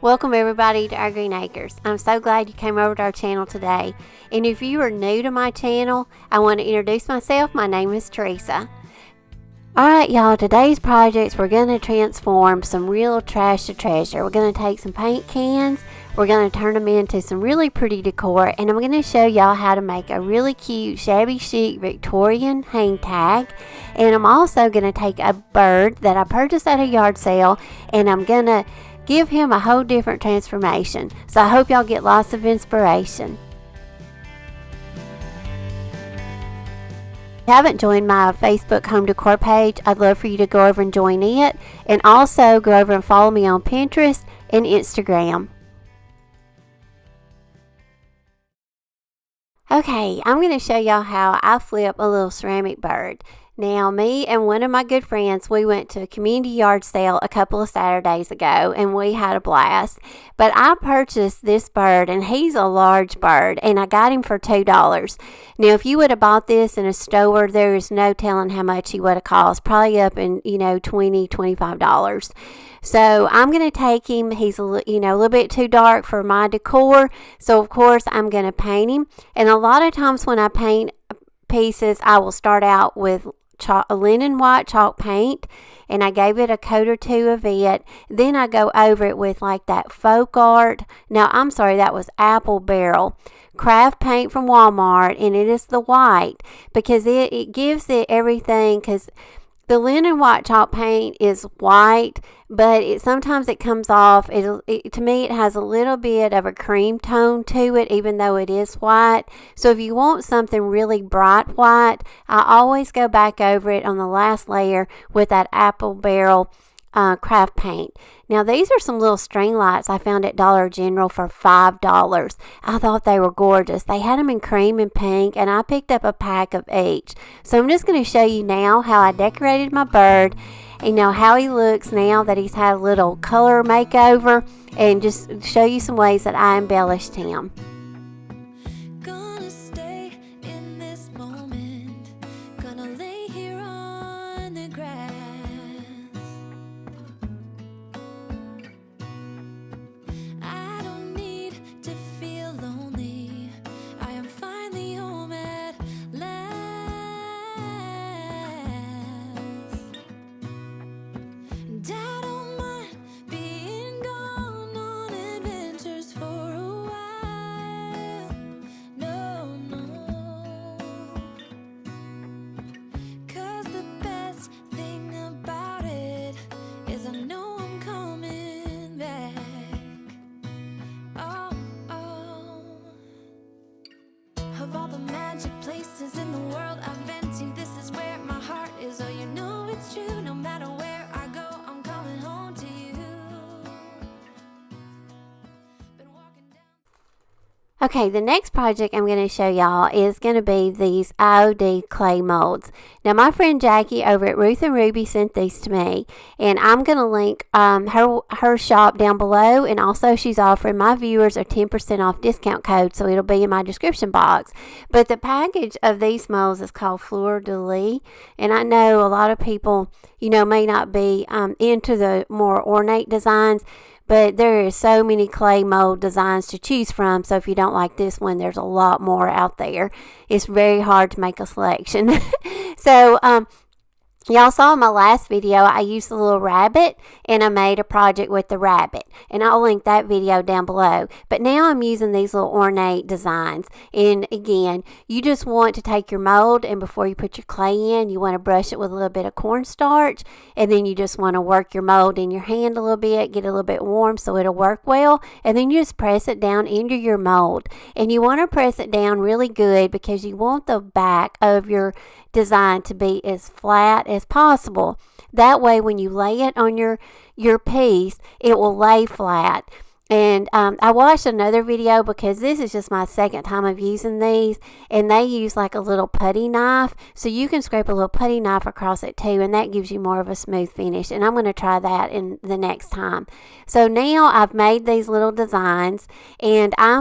Welcome everybody to our Green Acres. I'm so glad you came over to our channel today. And if you are new to my channel, I want to introduce myself. My name is Teresa. Alright y'all, today's projects we're going to transform some real trash to treasure. We're going to take some paint cans, we're going to turn them into some really pretty decor, and I'm going to show y'all how to make a really cute shabby chic Victorian hang tag. And I'm also going to take a bird that I purchased at a yard sale, and I'm going to give him a whole different transformation. So I hope y'all get lots of inspiration. If you haven't joined my Facebook home decor page, I'd love for you to go over and join it, and also go over and follow me on Pinterest and Instagram. Okay, I'm going to show y'all how I flip a little ceramic bird. Now, me and one of my good friends, we went to a community yard sale a couple of Saturdays ago, and we had a blast. But I purchased this bird, and he's a large bird, and I got him for $2. Now, if you would have bought this in a store, there is no telling how much he would have cost. Probably up in, $20, $25. So I'm going to take him. He's a little bit too dark for my decor. So, of course, I'm going to paint him. And a lot of times when I paint pieces, I will start out with a linen white chalk paint, and I gave it a coat or two of it. Then I go over it with like that folk art. Now, I'm sorry, that was apple barrel craft paint from Walmart, and it is the white because it gives it everything, because the linen white chalk paint is white, but sometimes it comes off. To me, it has a little bit of a cream tone to it, even though it is white. So if you want something really bright white, I always go back over it on the last layer with that apple barrel craft paint. Now, these are some little string lights I found at Dollar General for $5. I thought they were gorgeous. They had them in cream and pink, and I picked up a pack of each. So I'm just going to show you now how I decorated my bird, and how he looks now that he's had a little color makeover, and just show you some ways that I embellished him. Places in the world I've been to, this is where my heart is. Oh, you know it's true. No matter where I go, I'm coming home to you. Been walking down. Okay, the next project I'm going to show y'all is going to be these IOD clay molds. Now, my friend Jackie over at Ruth and Ruby sent these to me, and I'm going to link her shop down below, and also she's offering my viewers a 10% off discount code, so it'll be in my description box. But the package of these molds is called Fleur De Lis, and I know a lot of people, may not be into the more ornate designs, but there is so many clay mold designs to choose from. So if you don't like this one, there's a lot more out there. It's very hard to make a selection. So, y'all saw in my last video, I used a little rabbit, and I made a project with the rabbit. And I'll link that video down below. But now I'm using these little ornate designs. And again, you just want to take your mold, and before you put your clay in, you want to brush it with a little bit of cornstarch. And then you just want to work your mold in your hand a little bit, get it a little bit warm so it'll work well. And then you just press it down into your mold. And you want to press it down really good, because you want the back of your design to be as flat as possible. That way, when you lay it on your piece, it will lay flat. And I watched another video, because this is just my second time of using these, and they use like a little putty knife, so you can scrape a little putty knife across it too, and that gives you more of a smooth finish. And I'm going to try that in the next time. So now I've made these little designs, and I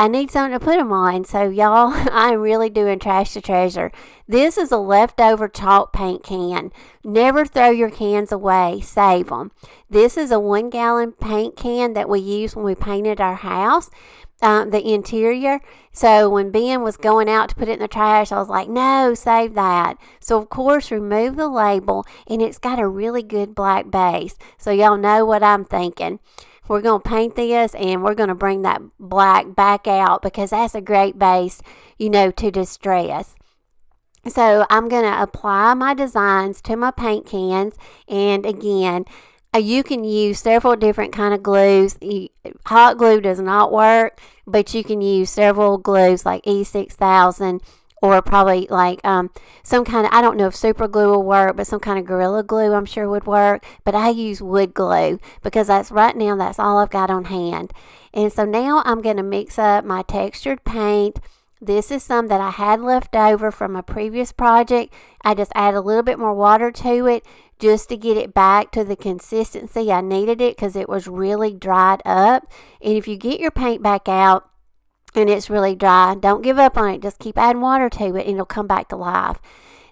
need something to put them on. So y'all, I'm really doing trash to treasure. This is a leftover chalk paint can. Never throw your cans away. Save them. This is a 1-gallon paint can that we used when we painted our house, the interior. So when Ben was going out to put it in the trash, I was like, no, save that. So of course, remove the label, and it's got a really good black base. So y'all know what I'm thinking. We're going to paint this, and we're going to bring that black back out because that's a great base, to distress. So I'm going to apply my designs to my paint cans, and again, you can use several different kind of glues. Hot glue does not work, but you can use several glues like E6000, or probably like some kind of, I don't know if super glue will work, but some kind of Gorilla Glue I'm sure would work. But I use wood glue because that's all I've got on hand. And so now I'm going to mix up my textured paint. This is some that I had left over from a previous project. I just add a little bit more water to it just to get it back to the consistency I needed it, because it was really dried up. And if you get your paint back out and it's really dry, don't give up on it. Just keep adding water to it and it'll come back to life.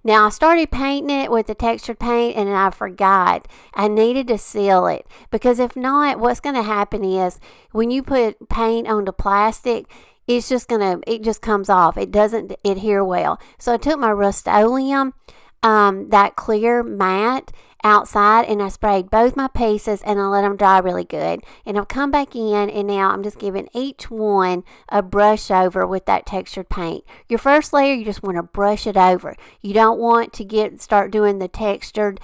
Now, I started painting it with the textured paint, and I forgot I needed to seal it, because if not, what's going to happen is when you put paint onto plastic, it just comes off. It doesn't adhere well. So I took my Rust-Oleum, that clear matte, outside, and I sprayed both my pieces, and I let them dry really good. And I've come back in, and now I'm just giving each one a brush over with that textured paint. Your first layer, you just want to brush it over. You don't want to start doing the textured,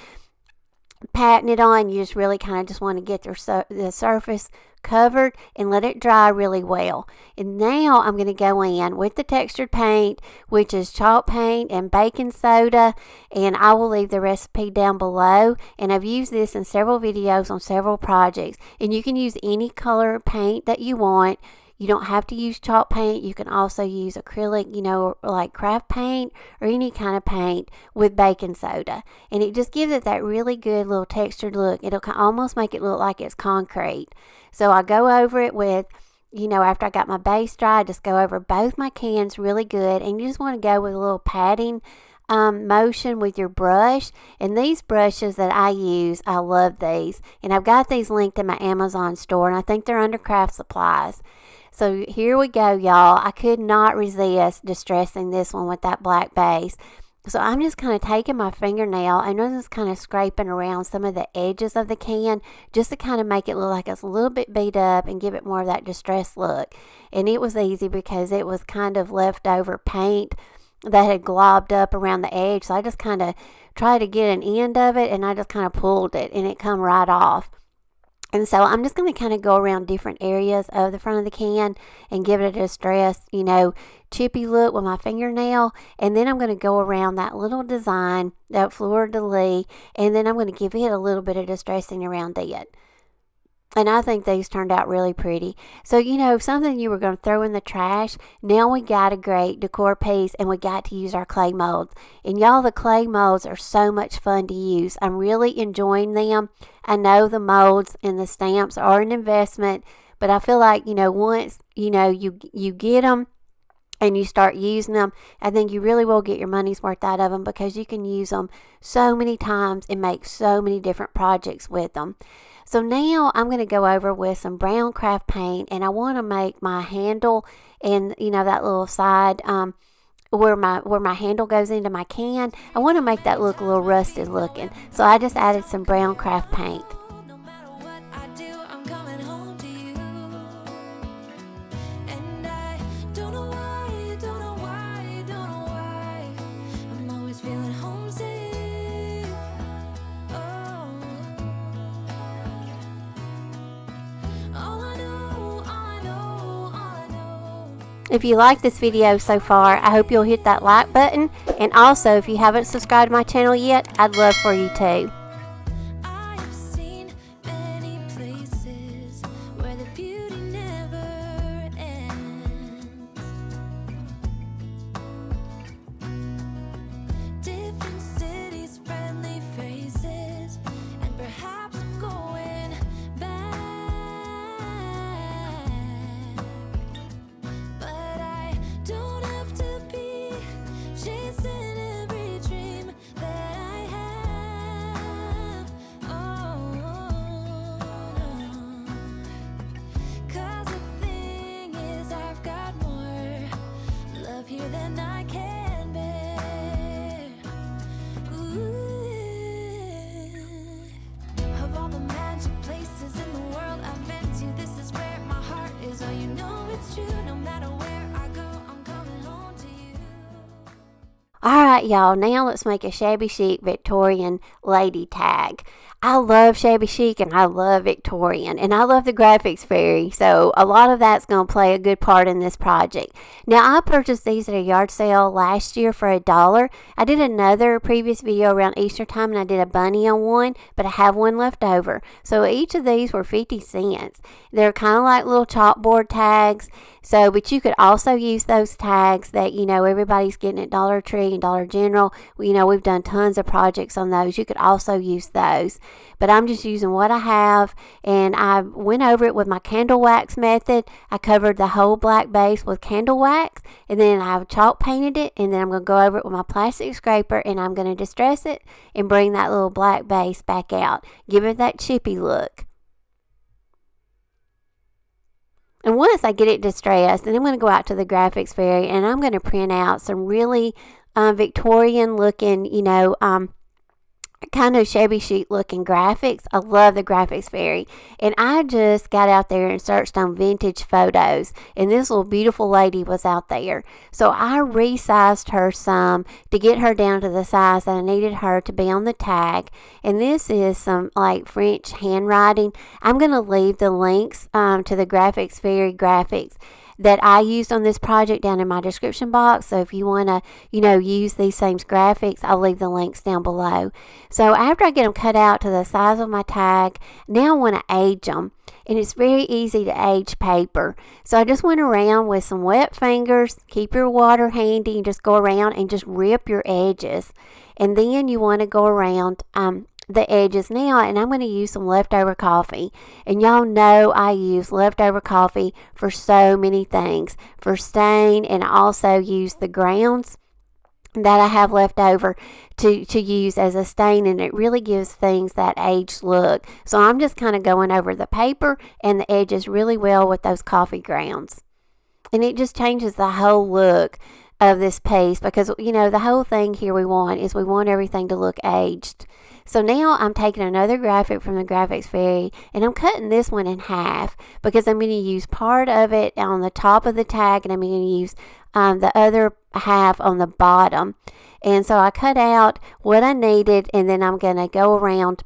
patting it on. You just really kind of just want to get the surface covered and let it dry really well. And now I'm going to go in with the textured paint, which is chalk paint and baking soda, and I will leave the recipe down below. And I've used this in several videos on several projects, and you can use any color paint that you want. You don't have to use chalk paint. You can also use acrylic, like craft paint or any kind of paint with baking soda. And it just gives it that really good little textured look. It'll almost make it look like it's concrete. So I go over it with, after I got my base dry, I just go over both my cans really good. And you just want to go with a little patting motion with your brush. And these brushes that I use, I love these. And I've got these linked in my Amazon store, and I think they're under Craft Supplies. So here we go, y'all. I could not resist distressing this one with that black base. So I'm just kind of taking my fingernail and I'm just kind of scraping around some of the edges of the can just to kind of make it look like it's a little bit beat up and give it more of that distressed look. And it was easy because it was kind of leftover paint that had globbed up around the edge. So I just kind of tried to get an end of it, and I just kind of pulled it and it come right off. And so I'm just going to kind of go around different areas of the front of the can and give it a distressed, chippy look with my fingernail. And then I'm going to go around that little design, that Fleur De Lis, and then I'm going to give it a little bit of distressing around it. And I think these turned out really pretty. So, something you were going to throw in the trash, now we got a great decor piece, and we got to use our clay molds. And y'all, the clay molds are so much fun to use. I'm really enjoying them. I know the molds and the stamps are an investment, but I feel like, once, you get them and you start using them, I think you really will get your money's worth out of them, because you can use them so many times and make so many different projects with them. So now I'm going to go over with some brown craft paint, and I want to make my handle and, that little side where my handle goes into my can. I want to make that look a little rusted looking. So I just added some brown craft paint. No matter what I do, I'm coming home to you. And I don't know why, don't know why, don't know why. I'm always feeling homesick. Oh. All I know, all I know, all I know. If you like this video so far, I hope you'll hit that like button. And also, if you haven't subscribed to my channel yet, I'd love for you to. I've seen many places where the beauty never ends. Different cities, friendly faces, and perhaps I'm going back. But I don't have to be chasing every dream that I had. Alright, y'all, now let's make a Shabby Chic Victorian lady tag. I love Shabby Chic and I love Victorian and I love the graphics fairy, so a lot of that's going to play a good part in this project. Now, I purchased these at a yard sale last year for $1. I did another previous video around Easter time and I did a bunny on one, but I have one left over. So each of these were 50 cents. They're kind of like little chalkboard tags. So, but you could also use those tags that, everybody's getting at Dollar Tree and Dollar General. We've done tons of projects on those. You could also use those. But I'm just using what I have, and I went over it with my candle wax method. I covered the whole black base with candle wax, and then I chalk painted it, and then I'm going to go over it with my plastic scraper, and I'm going to distress it and bring that little black base back out. Give it that chippy look. And once I get it distressed, then I'm going to go out to the graphics fairy and I'm going to print out some really Victorian looking, kind of shabby chic looking graphics. I love the graphics fairy. And I just got out there and searched on vintage photos. And this little beautiful lady was out there. So I resized her some to get her down to the size that I needed her to be on the tag. And this is some like French handwriting. I'm going to leave the links to the graphics fairy graphics that I used on this project down in my description box. So if you want to, use these same graphics, I'll leave the links down below. So after I get them cut out to the size of my tag, now I want to age them. And it's very easy to age paper. So I just went around with some wet fingers. Keep your water handy and just go around and just rip your edges. And then you want to go around the edges now, and I'm going to use some leftover coffee. And y'all know I use leftover coffee for so many things, for stain, and I also use the grounds that I have left over to use as a stain, and it really gives things that aged look. So I'm just kind of going over the paper and the edges really well with those coffee grounds, and it just changes the whole look of this piece, because the whole thing here we want everything to look aged. So now I'm taking another graphic from the graphics fairy and I'm cutting this one in half, because I'm going to use part of it on the top of the tag and I'm going to use the other half on the bottom. And so I cut out what I needed, and then I'm going to go around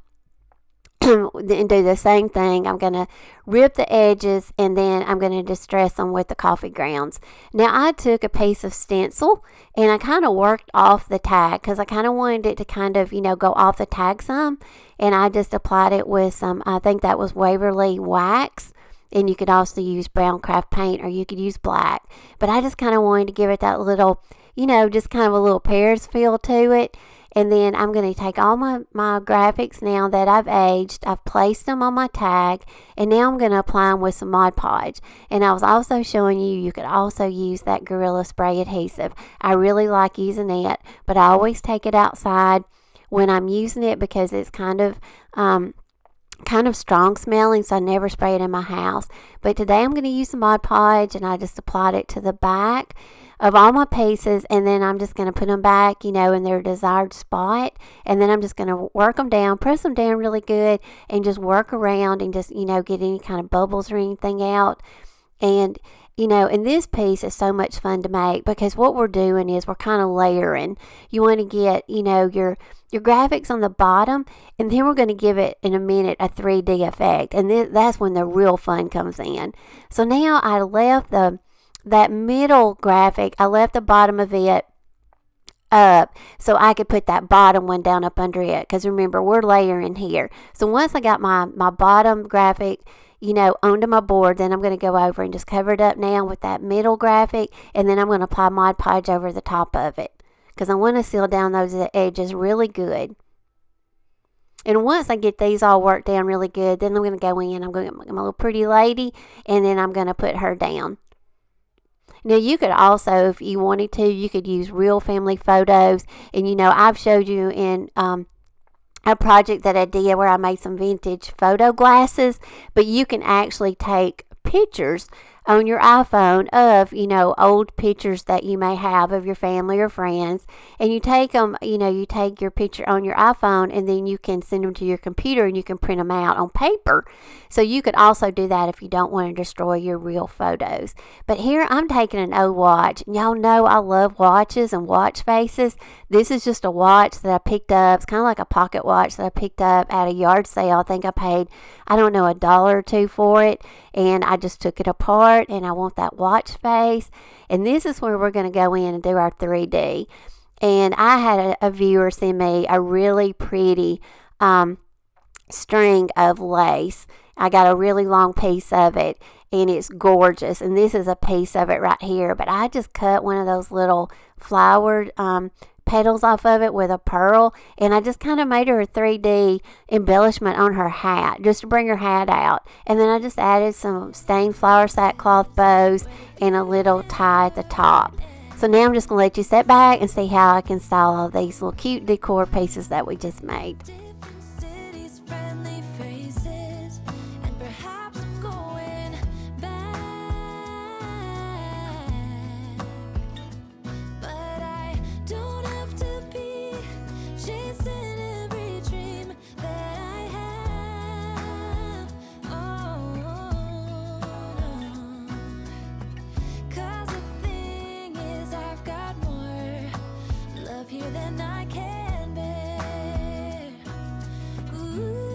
and do the same thing. I'm going to rip the edges, and then I'm going to distress them with the coffee grounds. Now I took a piece of stencil and I kind of worked off the tag, because I kind of wanted it to kind of go off the tag some, and I just applied it with some, I think that was Waverly wax, and you could also use brown craft paint, or you could use black, but I just kind of wanted to give it that little, just kind of a little Paris feel to it. And then I'm going to take all my graphics now that I've aged. I've placed them on my tag. And now I'm going to apply them with some Mod Podge. And I was also showing you could also use that Gorilla Spray adhesive. I really like using it. But I always take it outside when I'm using it, because it's kind of strong smelling, so I never spray it in my house. But today I'm going to use the Mod Podge, and I just applied it to the back of all my pieces, and then I'm just going to put them back, in their desired spot, and then I'm just going to work them down, press them down really good, and just work around and just, get any kind of bubbles or anything out. And and this piece is so much fun to make, because what we're doing is we're kind of layering. You want to get, your graphics on the bottom, and then we're going to give it in a minute a 3D effect, and then that's when the real fun comes in. So now I left that middle graphic, I left the bottom of it up so I could put that bottom one down up under it, because remember, we're layering here. So once I got my bottom graphic onto my board, then I'm going to go over and just cover it up now with that middle graphic, and then I'm going to apply Mod Podge over the top of it, because I want to seal down those edges really good. And once I get these all worked down really good, then I'm going to go in, I'm going to get my little pretty lady, and then I'm going to put her down. Now, you could also, if you wanted to, you could use real family photos. And, I've showed you in a project that I did where I made some vintage photo glasses. But you can actually take pictures on your iPhone of, old pictures that you may have of your family or friends, and you take them, you take your picture on your iPhone, and then you can send them to your computer and you can print them out on paper. So you could also do that if you don't want to destroy your real photos. But here I'm taking an old watch. Y'all know I love watches and watch faces. This is just a watch that I picked up. It's kind of like a pocket watch that I picked up at a yard sale. I think I paid, I don't know, $1 or $2 for it. And I just took it apart, and I want that watch face. And this is where we're going to go in and do our 3D. And I had a viewer send me a really pretty string of lace. I got a really long piece of it, and it's gorgeous. And this is a piece of it right here. But I just cut one of those little flowered petals off of it with a pearl, and I just kind of made her a 3D embellishment on her hat, just to bring her hat out. And then I just added some stained flower sackcloth bows and a little tie at the top. So now I'm just going to let you sit back and see how I can style all these little cute decor pieces that we just made. Different cities, friendly faces, and perhaps I'm going back. But I don't have to be chasing every dream that I have. Oh, no. 'Cause the thing is, I've got more love here than I can bear. Ooh.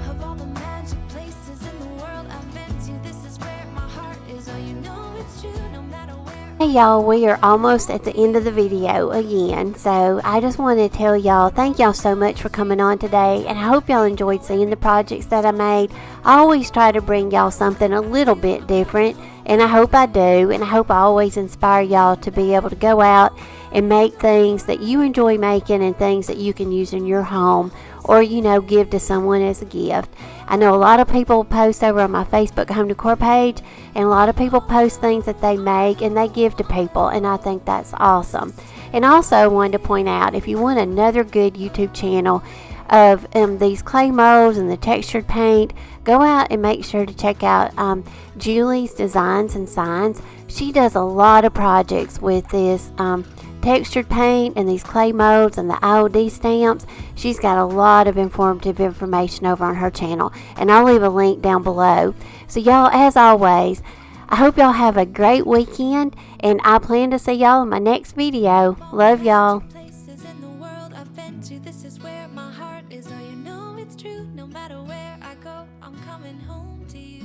Of all the magic places in the world I've been to, this is where my heart is. Oh, you know it's true, no matter where. Hey y'all, we are almost at the end of the video again, so I just wanted to tell y'all, thank y'all so much for coming on today, and I hope y'all enjoyed seeing the projects that I made. I always try to bring y'all something a little bit different, and I hope I do, and I hope I always inspire y'all to be able to go out and make things that you enjoy making and things that you can use in your home, or give to someone as a gift. I know a lot of people post over on my Facebook home decor page, and a lot of people post things that they make and they give to people, and I think that's awesome. And also I wanted to point out, if you want another good YouTube channel of these clay molds and the textured paint, go out and make sure to check out Julie's Designs and Signs. She does a lot of projects with this textured paint and these clay molds and the IOD stamps. She's got a lot of informative information over on her channel, and I'll leave a link down below. So y'all, as always, I hope y'all have a great weekend, and I plan to see y'all in my next video. Love y'all. Places in the world I've been to, this is where my heart is. Oh, you know it's true, no matter where I go, I'm coming home to you.